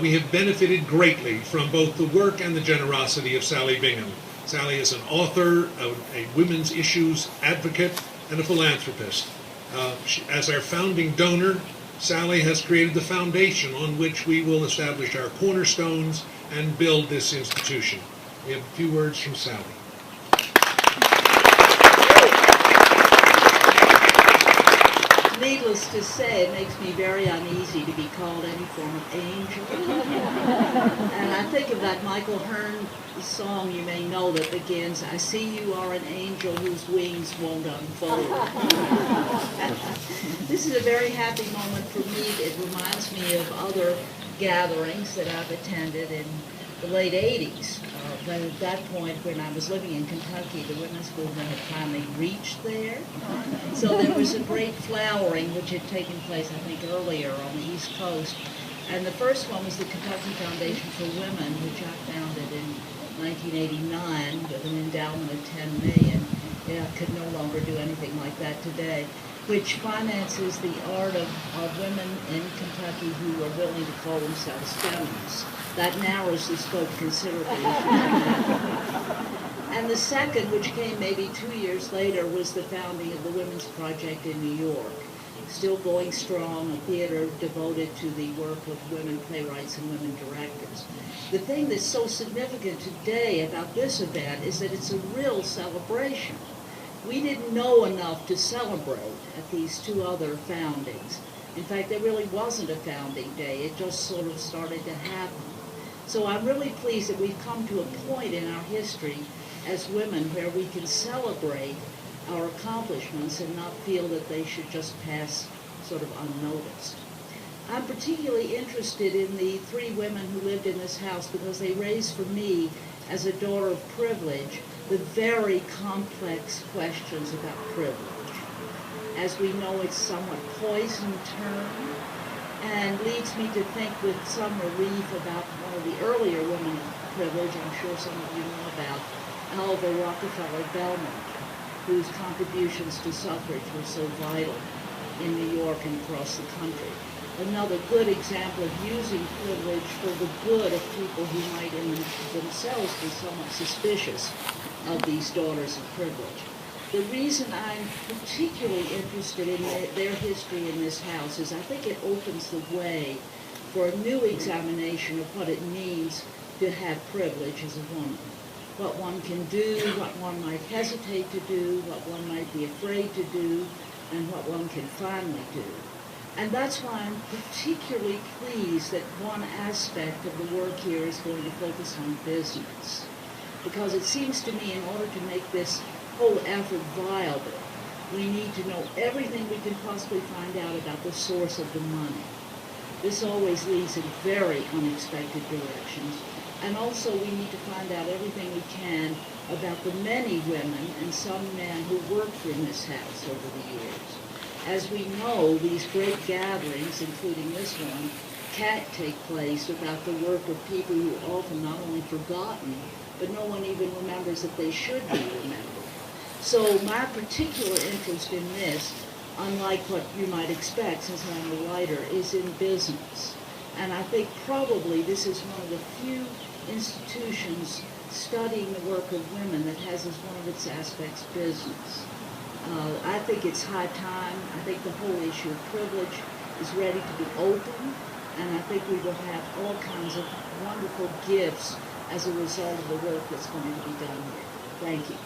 We have benefited greatly from both the work and the generosity of Sally Bingham. Sally is an author, a women's issues advocate, and a philanthropist. As our founding donor, Sally has created the foundation on which we will establish our cornerstones and build this institution. We have a few words from Sally. Needless to say, it makes me very uneasy to be called any form of angel. And I think of that Michael Hearn song you may know that begins, "I see you are an angel whose wings won't unfold." This is a very happy moment for me. It reminds me of other gatherings that I've attended in the late 80s. But at that point, when I was living in Kentucky, the women's movement had finally reached there. So there was a great flowering which had taken place, I think, earlier on the East Coast. And the first one was the Kentucky Foundation for Women, which I founded in 1989 with an endowment of $10 million. I could no longer do anything like that today, which finances the art of women in Kentucky who are willing to call themselves feminists. That narrows the scope considerably. And the second, which came maybe 2 years later, was the founding of the Women's Project in New York. Still going strong, a theater devoted to the work of women playwrights and women directors. The thing that's so significant today about this event is that it's a real celebration. We didn't know enough to celebrate at these two other foundings. In fact, there really wasn't a founding day. It just sort of started to happen. So I'm really pleased that we've come to a point in our history as women where we can celebrate our accomplishments and not feel that they should just pass sort of unnoticed. I'm particularly interested in the three women who lived in this house because they raised for me, as a daughter of privilege, the very complex questions about privilege. As we know, it's a somewhat poisoned term, and leads me to think with some relief about one of the earlier women of privilege, I'm sure some of you know about, Alva Rockefeller Bellman, whose contributions to suffrage were so vital in New York and across the country. Another good example of using privilege for the good of people who might in themselves be somewhat suspicious of these daughters of privilege. The reason I'm particularly interested in their history in this house is I think it opens the way for a new examination of what it means to have privilege as a woman. What one can do, what one might hesitate to do, what one might be afraid to do, and what one can finally do. And that's why I'm particularly pleased that one aspect of the work here is going to focus on business. Because it seems to me in order to make this whole effort viable, we need to know everything we can possibly find out about the source of the money. This always leads in very unexpected directions. And also we need to find out everything we can about the many women and some men who worked in this house over the years. As we know, these great gatherings, including this one, can't take place without the work of people who are often not only forgotten, but no one even remembers that they should be remembered. So my particular interest in this, unlike what you might expect since I'm a writer, is in business. And I think probably this is one of the few institutions studying the work of women that has as one of its aspects business. I think it's high time. I think the whole issue of privilege is ready to be open, and I think we will have all kinds of wonderful gifts as a result of the work that's going to be done here. Thank you.